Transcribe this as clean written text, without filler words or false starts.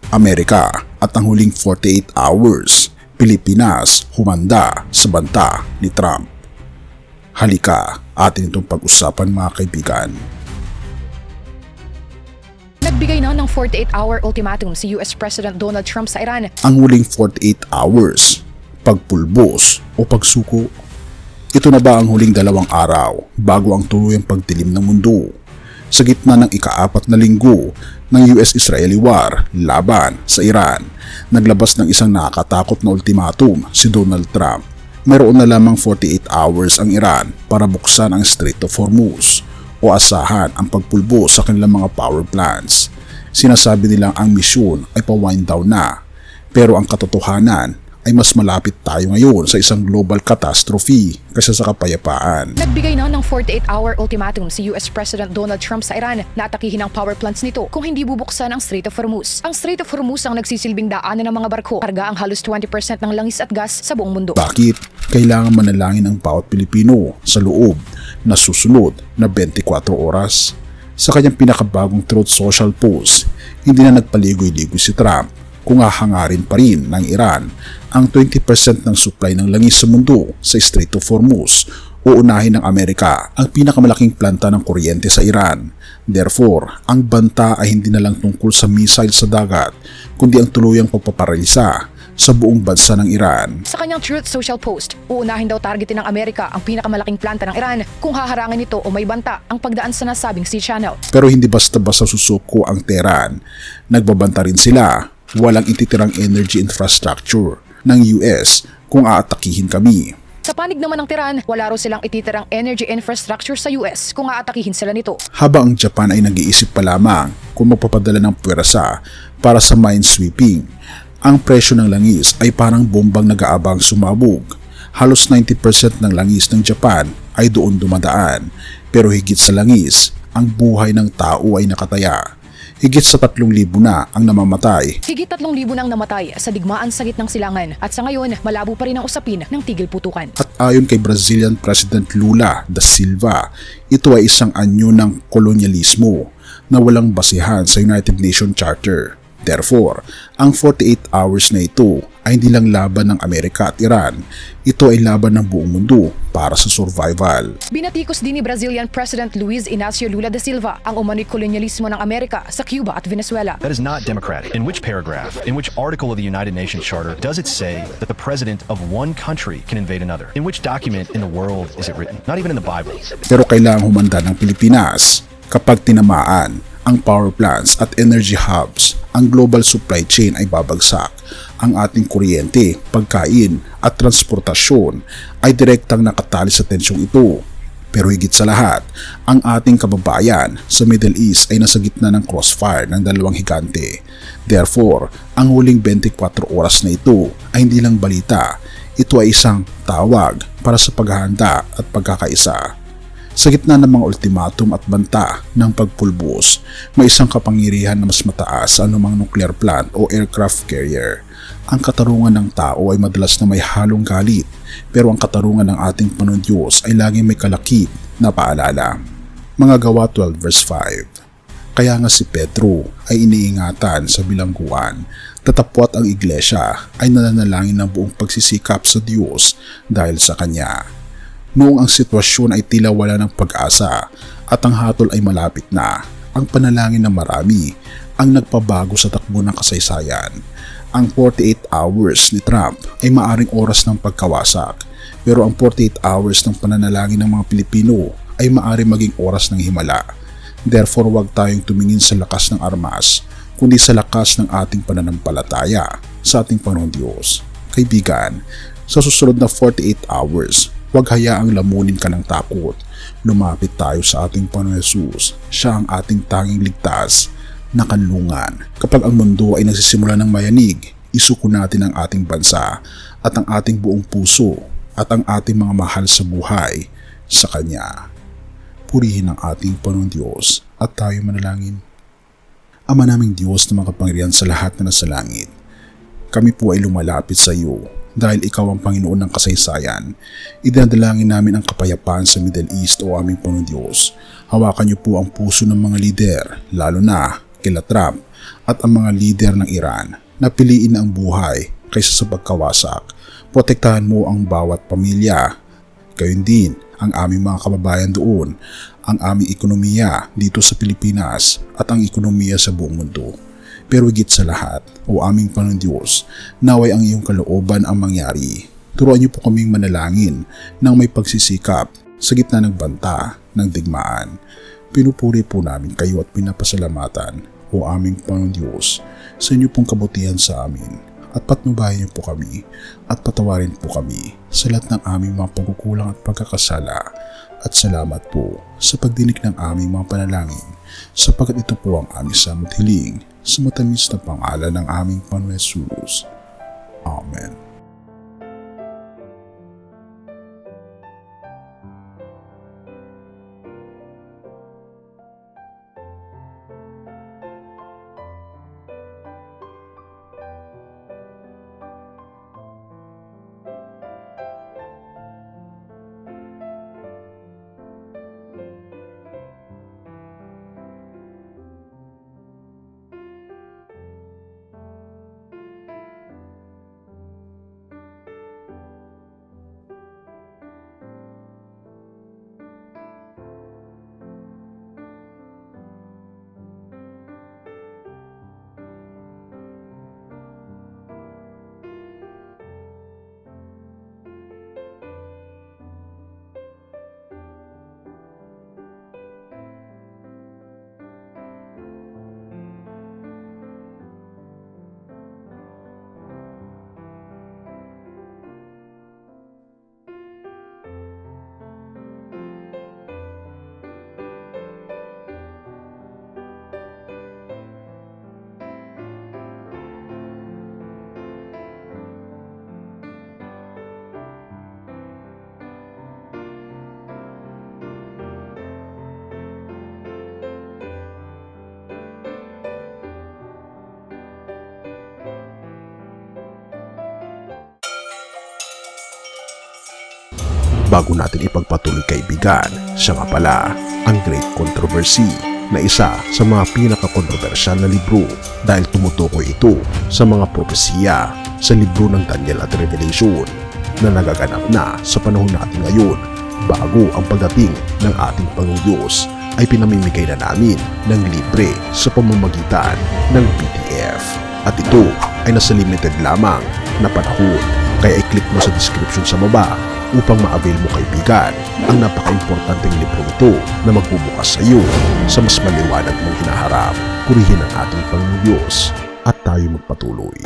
Amerika at ang huling 48 hours, Pilipinas humanda sa banta ni Trump. Halika, atin itong pag-usapan mga kaibigan. Nagbigay na ng 48-hour ultimatum si US President Donald Trump sa Iran. Ang huling 48 hours, pagpulbos o pagsuko. Ito na ba ang huling 2 araw bago ang tuluyang pagdilim ng mundo? Sa gitna ng ika-4 na linggo ng US-Israeli war laban sa Iran, naglabas ng isang nakakatakot na ultimatum si Donald Trump. Mayroon na lamang 48 hours ang Iran para buksan ang Strait of Hormuz o asahan ang pagpulbos sa kanilang mga power plants. Sinasabi nilang ang misyon ay pa-wind down na, pero ang katotohanan ay mas malapit tayo ngayon sa isang global catastrophe kaysa sa kapayapaan. Nagbigay na ng 48-hour ultimatum si US President Donald Trump sa Iran na atakihin ang power plants nito kung hindi bubuksan ang Strait of Hormuz. Ang Strait of Hormuz ang nagsisilbing daanan ng mga barko, karga ang halos 20% ng langis at gas sa buong mundo. Bakit kailangan manalangin ng bawat Pilipino sa loob na susunod na 24 oras? Sa kanyang pinakabagong Truth Social post, hindi na nagpaligoy-ligoy si Trump kung hahangarin pa rin ng Iran ang 20% ng supply ng langis sa mundo sa Strait of Hormuz o unahin ng Amerika ang pinakamalaking planta ng kuryente sa Iran. Therefore, ang banta ay hindi na lang tungkol sa missile sa dagat kundi ang tuluyang pagpaparalisa sa buong bansa ng Iran. Sa kanyang Truth Social post, uunahin daw targetin ng Amerika ang pinakamalaking planta ng Iran kung haharangin ito o may banta ang pagdaan sa nasabing Sea Channel. Pero hindi basta-basta susuko ang Tehran. Nagbabanta rin sila, walang ititirang energy infrastructure ng US kung aatakihin kami. Sa panig naman ng Tehran, wala raw silang ititirang energy infrastructure sa US kung aatakihin sila nito. Habang ang Japan ay nag-iisip pa lamang kung magpapadala ng puwersa para sa minesweeping, ang presyo ng langis ay parang bombang nag-aabang sumabog. Halos 90% ng langis ng Japan ay doon dumadaan, pero higit sa langis, ang buhay ng tao ay nakataya. Higit sa 3,000 na ang namamatay. Higit 3,000 nang namatay sa digmaan sa gitnang silangan at sa ngayon malabo pa rin ang usapin ng tigil putukan. At ayon kay Brazilian President Lula da Silva, ito ay isang anyo ng kolonyalismo na walang basihan sa United Nations Charter. Therefore, ang 48 hours na ito ay hindi lang laban ng Amerika at Iran, ito ay laban ng buong mundo para sa survival. Binatikos din ni Brazilian President Luiz Inácio Lula da Silva ang umano'y kolonyalismo ng Amerika sa Cuba at Venezuela. That is not democratic. In which paragraph, in which article of the United Nations Charter does it say that the president of one country can invade another? In which document in the world is it written? Not even in the Bible. Pero kailangang humanda ng Pilipinas kapag tinamaan ang power plants at energy hubs, ang global supply chain ay babagsak. Ang ating kuryente, pagkain at transportasyon ay direktang nakatali sa tensyong ito. Pero higit sa lahat, ang ating kababayan sa Middle East ay nasa gitna ng crossfire ng dalawang higante. Therefore, ang huling 24 oras na ito ay hindi lang balita, ito ay isang tawag para sa paghahanda at pagkakaisa. Sa gitna ng mga ultimatum at banta ng pagpulbos, may isang kapangyarihan na mas mataas sa anumang nuclear plant o aircraft carrier. Ang katarungan ng tao ay madalas na may halong galit, pero ang katarungan ng ating Panginoong Diyos ay laging may kalakip na paalala. Mga Gawa 12 verse 5. Kaya nga si Pedro ay iniingatan sa bilangguan, tatapwat ang iglesia ay nananalangin ng buong pagsisikap sa Diyos dahil sa Kanya. Noong ang sitwasyon ay tila wala ng pag-asa at ang hatol ay malapit na, ang panalangin ng marami ang nagpabago sa takbo ng kasaysayan. Ang 48 hours ni Trump ay maaring oras ng pagkawasak, pero ang 48 hours ng pananalangin ng mga Pilipino ay maaring maging oras ng himala. Therefore, huwag tayong tumingin sa lakas ng armas, kundi sa lakas ng ating pananampalataya sa ating Panginoong Diyos. Kaibigan, sa susunod na 48 hours, huwag hayaang lamunin ka ng takot. Lumapit tayo sa ating Panginoon Hesus. Siya ang ating tanging ligtas na kanlungan. Kapag ang mundo ay nagsisimula ng mayanig, isuko natin ang ating bansa at ang ating buong puso at ang ating mga mahal sa buhay sa Kanya. Purihin ang ating Panginoon Diyos at tayo manalangin. Ama naming Diyos na makapangyarihan sa lahat na nasa langit, kami po ay lumalapit sa iyo dahil ikaw ang Panginoon ng kasaysayan. Idinadalangin namin ang kapayapaan sa Middle East o aming Panginoon Diyos. Hawakan niyo po ang puso ng mga lider, lalo na kila Trump, at ang mga lider ng Iran na piliin ang buhay kaysa sa pagkawasak. Protektahan mo ang bawat pamilya. Gayon din ang aming mga kababayan doon, ang aming ekonomiya dito sa Pilipinas at ang ekonomiya sa buong mundo. Pero higit sa lahat, o aming Panginoon Diyos, naway ang iyong kalooban ang mangyari. Turuan niyo po kaming manalangin ng may pagsisikap sa gitna ng banta ng digmaan. Pinupuri po namin kayo at pinapasalamatan, o aming Panginoon Diyos, sa inyo pong kabutihan sa amin. At patnubayan niyo po kami at patawarin po kami sa lahat ng aming mga pagkukulang at pagkakasala. At salamat po sa pagdinig ng aming mga panalangin, sapagkat ito po ang aming samot hiling sa matamis na pangalan ng aming Panginoon Jesus. Amen. Bago natin ipagpatuloy kaibigan, siya nga pala ang Great Controversy na isa sa mga pinaka-kontrobersyal na libro dahil tumutukoy ito sa mga propesiya sa libro ng Daniel at Revelation na nagaganap na sa panahon natin ngayon bago ang pagdating ng ating Panginoong Diyos ay pinamimigay na namin ng libre sa pamamagitan ng PDF. At ito ay nasa limited lamang na panahon, kaya i-click mo sa description sa baba upang ma-avail mo kaibigan ang napaka-importanteng libro ito na magbubukas sa iyo sa mas maliwanag mong hinaharap. Purihin ang ating Panginoong Diyos at tayo magpatuloy.